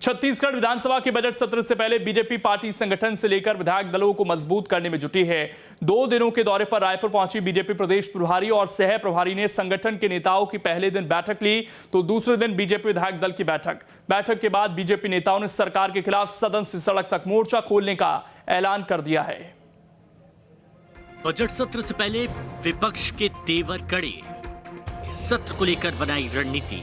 छत्तीसगढ़ विधानसभा के बजट सत्र से पहले बीजेपी पार्टी संगठन से लेकर विधायक दलों को मजबूत करने में जुटी है। 2 दिनों के दौरे पर रायपुर पहुंची बीजेपी प्रदेश प्रभारी और सह प्रभारी ने संगठन के नेताओं की पहले दिन बैठक ली तो दूसरे दिन बीजेपी विधायक दल की बैठक के बाद बीजेपी नेताओं ने सरकार के खिलाफ सदन से सड़क तक मोर्चा खोलने का ऐलान कर दिया है। बजट सत्र से पहले विपक्ष के तेवर कड़े, सत्र को लेकर बनाई रणनीति।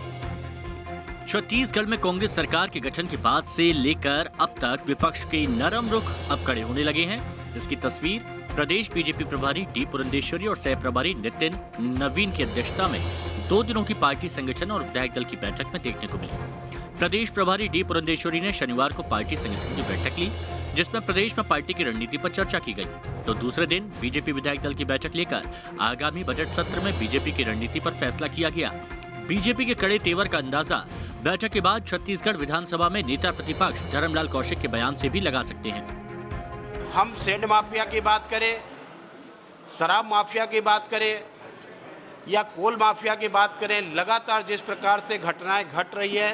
छत्तीसगढ़ में कांग्रेस सरकार के गठन के बाद से लेकर अब तक विपक्ष के नरम रुख अब कड़े होने लगे हैं। इसकी तस्वीर प्रदेश बीजेपी प्रभारी डी पुरंदेश्वरी और सह प्रभारी नितिन नवीन की अध्यक्षता में 2 दिनों की पार्टी संगठन और विधायक दल की बैठक में देखने को मिली। प्रदेश प्रभारी डी पुरंदेश्वरी ने शनिवार को पार्टी संगठन की बैठक ली, जिसमें प्रदेश में पार्टी की रणनीति पर चर्चा की गई। तो दूसरे दिन बीजेपी विधायक दल की बैठक लेकर आगामी बजट सत्र में बीजेपी की रणनीति पर फैसला किया गया। बीजेपी के कड़े तेवर का अंदाजा बैठक के बाद छत्तीसगढ़ विधानसभा में नेता प्रतिपक्ष धर्मलाल कौशिक के बयान से भी लगा सकते हैं। हम सैंड माफिया की बात करें, शराब माफिया की बात करें या कोल माफिया की बात करें, लगातार जिस प्रकार से घटनाएं घट रही है,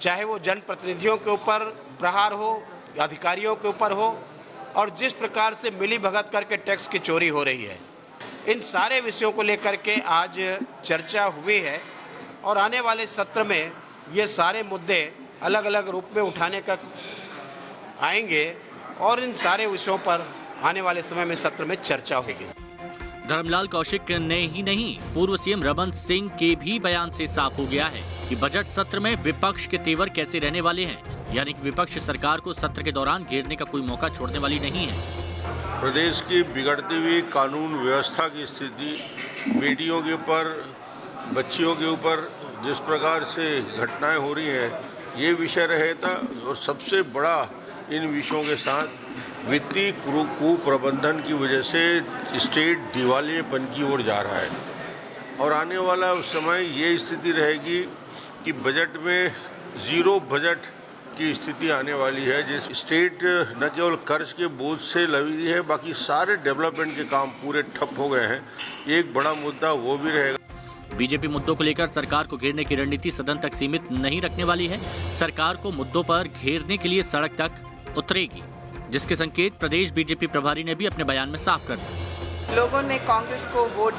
चाहे वो जनप्रतिनिधियों के ऊपर प्रहार हो, अधिकारियों के ऊपर हो, और जिस प्रकार से मिली भगत करके टैक्स की चोरी हो रही है, इन सारे विषयों को लेकर के आज चर्चा हुई है। और आने वाले सत्र में ये सारे मुद्दे अलग अलग रूप में उठाने का आएंगे और इन सारे विषयों पर आने वाले समय में सत्र में चर्चा होगी। धर्मलाल कौशिक ने ही नहीं, पूर्व सीएम रमन सिंह के भी बयान से साफ हो गया है कि बजट सत्र में विपक्ष के तेवर कैसे रहने वाले हैं, यानी कि विपक्ष सरकार को सत्र के दौरान घेरने का कोई मौका छोड़ने वाली नहीं है। प्रदेश की बिगड़ती हुई कानून व्यवस्था की स्थिति, बेटियों के ऊपर, बच्चियों के ऊपर जिस प्रकार से घटनाएं हो रही हैं, ये विषय रहेगा। और सबसे बड़ा इन विषयों के साथ वित्तीय कुप्रबंधन की वजह से स्टेट दिवालियेपन की ओर जा रहा है। और आने वाला समय ये स्थिति रहेगी कि बजट में जीरो बजट की स्थिति आने वाली है, जिस स्टेट न केवल कर्ज के बोझ से लगी है, बाकी सारे डेवलपमेंट के काम पूरे ठप हो गए हैं। एक बड़ा मुद्दा वो भी रहेगा। बीजेपी मुद्दों को लेकर सरकार को घेरने की रणनीति सदन तक सीमित नहीं रखने वाली है। सरकार को मुद्दों पर घेरने के लिए सड़क तक उतरेगी, जिसके संकेत प्रदेश बीजेपी प्रभारी ने भी अपने बयान में साफ कर दिए। लोगों ने कांग्रेस को वोट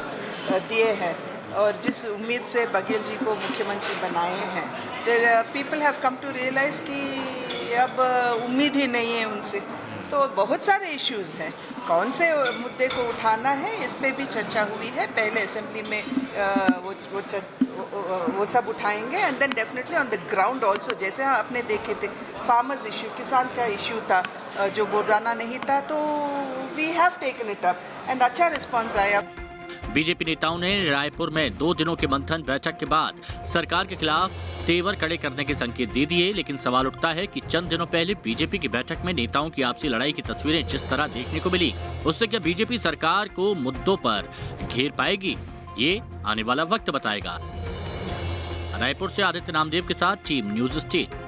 दिए हैं और जिस उम्मीद से बघेल जी को मुख्यमंत्री बनाए हैं, people have come to realise कि अब उम्मीद ही नहीं है उनसे। तो बहुत सारे इश्यूज हैं, कौन से मुद्दे को उठाना है इस पे भी चर्चा हुई है। पहले असेंबली में वो सब उठाएंगे and then definitely on the ground also, जैसे आपने देखे थे फार्मर्स इशू, किसान का इशू था जो गोदाना नहीं था, तो we have taken it up and अच्छा रिस्पॉन्स आया। बीजेपी नेताओं ने रायपुर में 2 दिनों के मंथन बैठक के बाद सरकार के खिलाफ तेवर कड़े करने के संकेत दे दिए, लेकिन सवाल उठता है कि चंद दिनों पहले बीजेपी की बैठक में नेताओं की आपसी लड़ाई की तस्वीरें जिस तरह देखने को मिली, उससे क्या बीजेपी सरकार को मुद्दों पर घेर पाएगी? ये आने वाला वक्त बताएगा। रायपुर से आदित्य नामदेव के साथ टीम न्यूज़ स्टेट।